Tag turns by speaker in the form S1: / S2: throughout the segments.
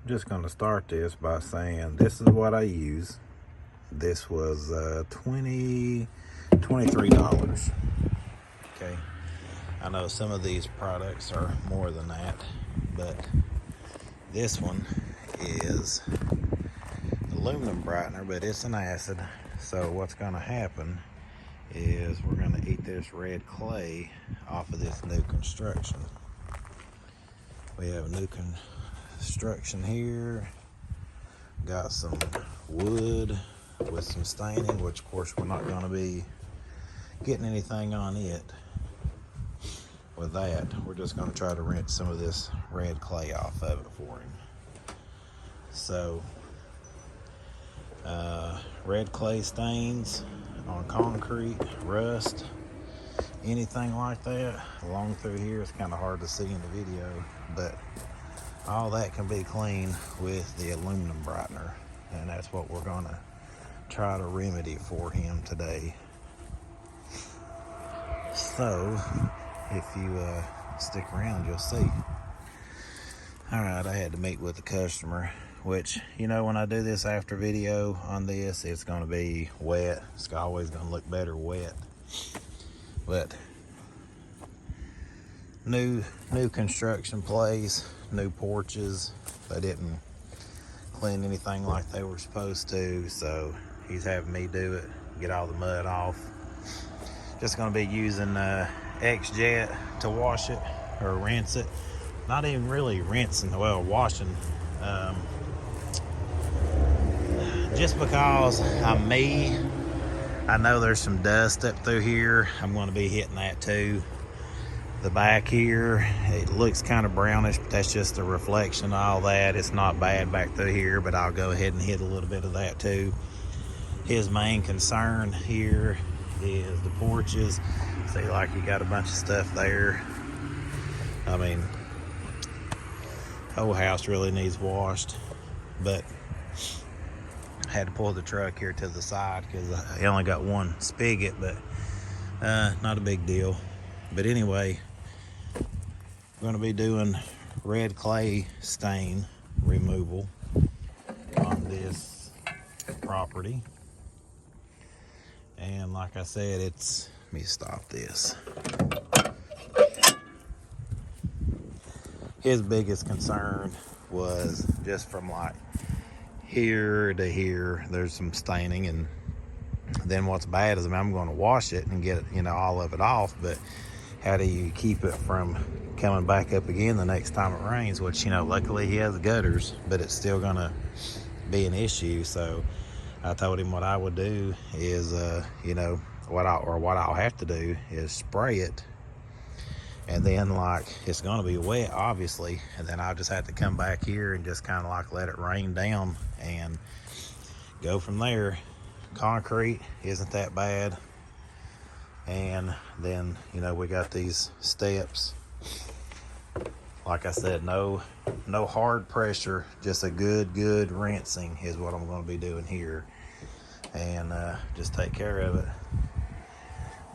S1: I'm just going to start this by saying this is what I use. This was $23. Okay, I know some of these products are more than that, but this one is aluminum brightener, but it's an acid. So what's going to happen is we're going to eat this red clay off of this new construction. We have a new construction here. Got some wood with some staining, which of course we're not going to be getting anything on it with that. We're just going to try to rinse some of this red clay off of it for him. So red clay stains on concrete, rust, anything like that along through here. It's kind of hard to see in the video, but all that can be cleaned with the aluminum brightener, and that's what we're going to try to remedy for him today. So if you stick around, you'll see. All right, I had to meet with the customer, which, you know, when I do this after video on this, it's going to be wet. It's always going to look better wet. But new construction place, new porches. They didn't clean anything like they were supposed to, so he's having me do it, get all the mud off. Just going to be using X-Jet to wash it or rinse it. Not even really rinsing, well, washing. Just because I'm me, I know there's some dust up through here. I'm going to be hitting that too. The back here, it looks kind of brownish, but that's just a reflection of all that. It's not bad back through here, but I'll go ahead and hit a little bit of that too. His main concern here is the porches. See, like, you got a bunch of stuff there. I mean, whole house really needs washed, but I had to pull the truck here to the side because I only got one spigot, but not a big deal. But anyway, I'm going to be doing red clay stain removal on this property. And like I said, let me stop this. His biggest concern was just from like here to here, there's some staining, and then what's bad is, I mean, I'm going to wash it and get it, you know, all of it off, but how do you keep it from coming back up again the next time it rains? Which, you know, luckily he has gutters, but it's still gonna be an issue. So I told him what I would do is, you know, what I'll have to do is spray it, and then, like, it's gonna be wet, obviously, and then I'll just have to come back here and just kind of like let it rain down and go from there. Concrete isn't that bad. And then, you know, we got these steps. Like I said, no hard pressure, just a good rinsing is what I'm going to be doing here. And just take care of it,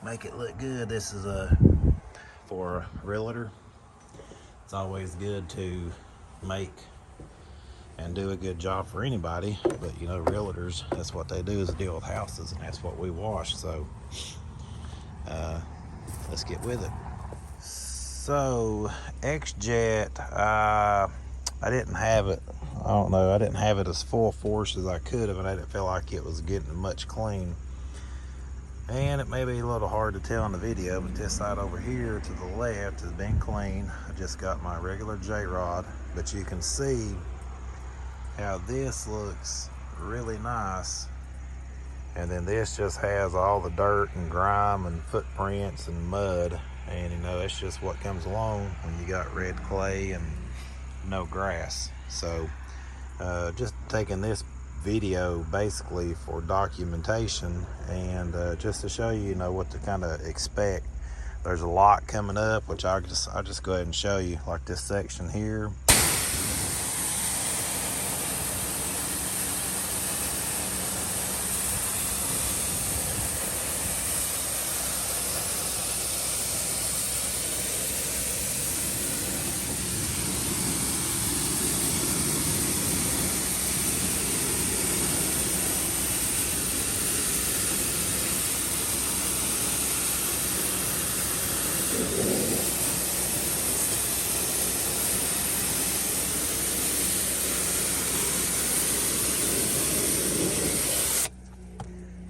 S1: make it look good. This is for a realtor. It's always good to make and do a good job for anybody, but, you know, realtors, that's what they do, is deal with houses, and that's what we wash. So let's get with it. So X-Jet, I didn't have it, I don't know, I didn't have it as full force as I could have, and I didn't feel like it was getting much clean. And it may be a little hard to tell in the video, but this side over here to the left has been clean. I just got my regular J-Rod, but you can see how this looks really nice. And then this just has all the dirt and grime and footprints and mud. And, you know, it's just what comes along when you got red clay and no grass. So just taking this video basically for documentation and just to show you, you know, what to kind of expect. There's a lot coming up, which I'll just go ahead and show you, like this section here.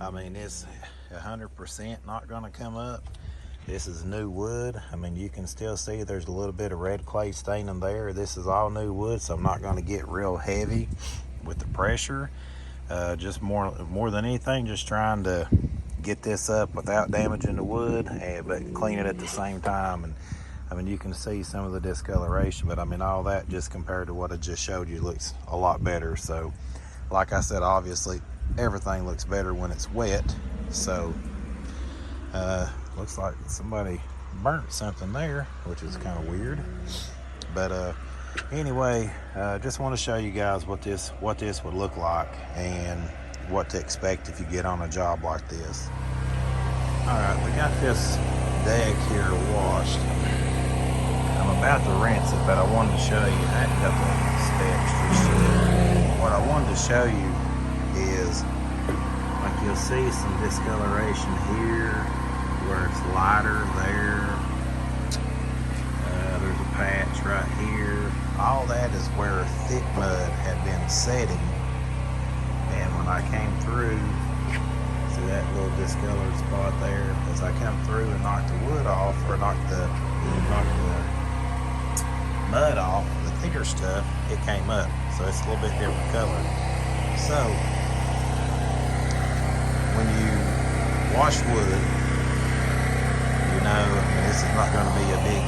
S1: I mean, it's 100% not gonna come up. This is new wood. I mean, you can still see there's a little bit of red clay staining there. This is all new wood, so I'm not gonna get real heavy with the pressure. Just more than anything, just trying to get this up without damaging the wood, but clean it at the same time. And I mean, you can see some of the discoloration, but I mean, all that just compared to what I just showed you looks a lot better. So like I said, obviously everything looks better when it's wet. So looks like somebody burnt something there, which is kind of weird. But anyway, just want to show you guys what this would look like and what to expect if you get on a job like this. All right, we got this deck here washed. I'm about to rinse it, but I wanted to show you a couple of steps just yet. What I wanted to show you is, like, you'll see some discoloration here where it's lighter there. There's a patch right here. All that is where thick mud had been setting, and when I came through, see that little discolored spot there? As I come through and knocked the wood off, or knocked the mud off, the thicker stuff, it came up. So it's a little bit different color. So when you wash wood, you know, this is not going to be a big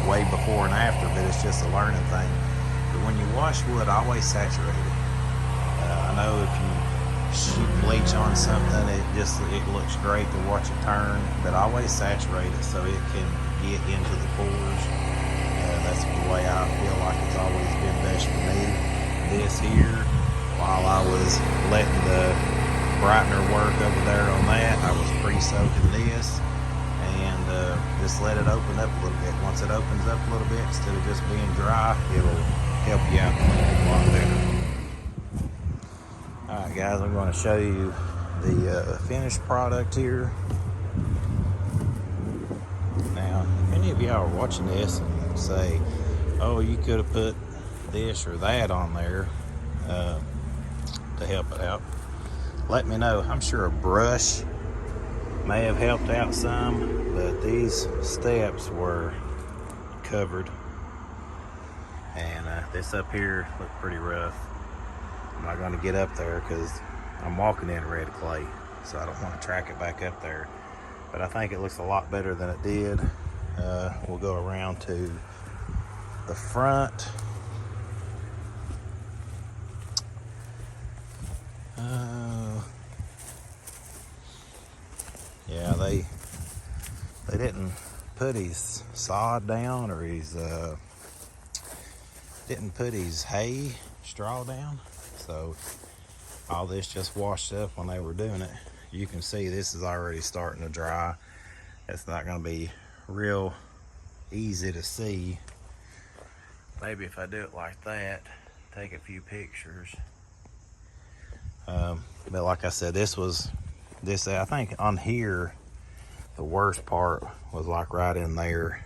S1: way before and after, but it's just a learning thing. But when you wash wood, always saturate it. I know if you bleach on something, it looks great to watch it turn, but always saturate it so it can get into the pores. That's the way I feel like it's always been best for me. This here, while I was letting the brightener work over there on that, I was pre-soaking this and just let it open up a little bit. Once it opens up a little bit, instead of just being dry, it'll help you out a lot better. Alright guys, I'm going to show you the finished product here. Now, if any of y'all are watching this and say, oh, you could have put this or that on there to help it out, let me know. I'm sure a brush may have helped out some, but these steps were covered, and this up here looked pretty rough. I'm not going to get up there because I'm walking in red clay, so I don't want to track it back up there, but I think it looks a lot better than it did. We'll go around to the front. Yeah, they didn't put his sod down, or his didn't put his hay straw down, so all this just washed up when they were doing it. You can see this is already starting to dry. It's not going to be real easy to see. Maybe if I do it like that, take a few pictures. But like I said, I think on here, the worst part was like right in there,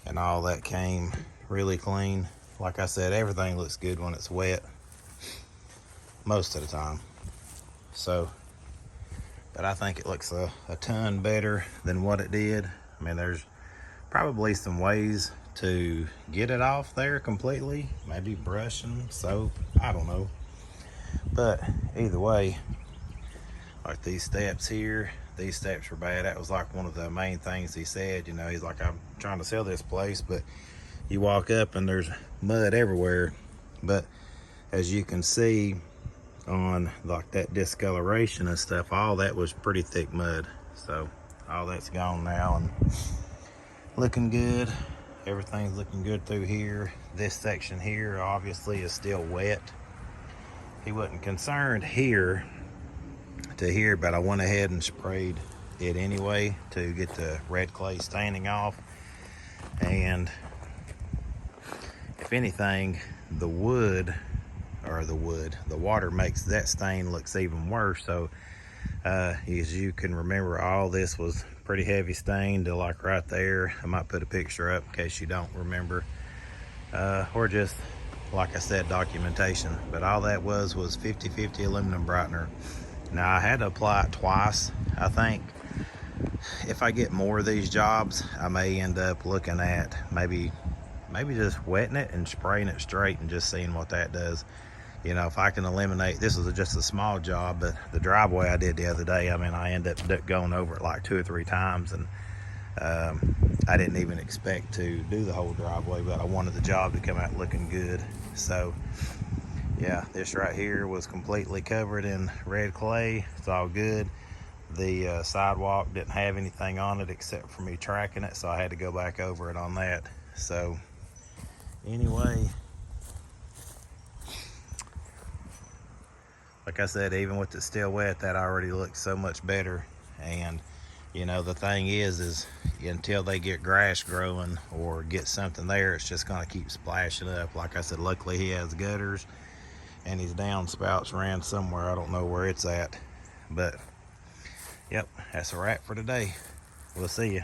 S1: and all that came really clean. Like I said, everything looks good when it's wet, most of the time. So, but I think it looks a ton better than what it did. I mean, there's probably some ways to get it off there completely, maybe brushing, soap, I don't know. But either way, like these steps here, these steps were bad. That was like one of the main things he said. You know, he's like, I'm trying to sell this place, but you walk up and there's mud everywhere. But as you can see on like that discoloration and stuff, all that was pretty thick mud. So all that's gone now and looking good. Everything's looking good through here. This section here obviously is still wet. He wasn't concerned here to here, but I went ahead and sprayed it anyway to get the red clay staining off. And if anything, the water makes that stain looks even worse. So as you can remember, all this was pretty heavy stain to like right there. I might put a picture up in case you don't remember, or just like I said, documentation. But all that was 50/50 aluminum brightener. Now I had to apply it twice. I think if I get more of these jobs, I may end up looking at maybe just wetting it and spraying it straight and just seeing what that does. You know, if I can eliminate, this is just a small job, but the driveway I did the other day, I mean, I ended up going over it like 2 or 3 times, and I didn't even expect to do the whole driveway, but I wanted the job to come out looking good. So yeah, this right here was completely covered in red clay. It's all good. The sidewalk didn't have anything on it except for me tracking it, so I had to go back over it on that. So anyway, like I said, even with it still wet, that already looks so much better. And you know, the thing is until they get grass growing or get something there, it's just gonna keep splashing up. Like I said, luckily he has gutters and his downspouts ran somewhere. I don't know where it's at, but yep, that's a wrap for today. We'll see you.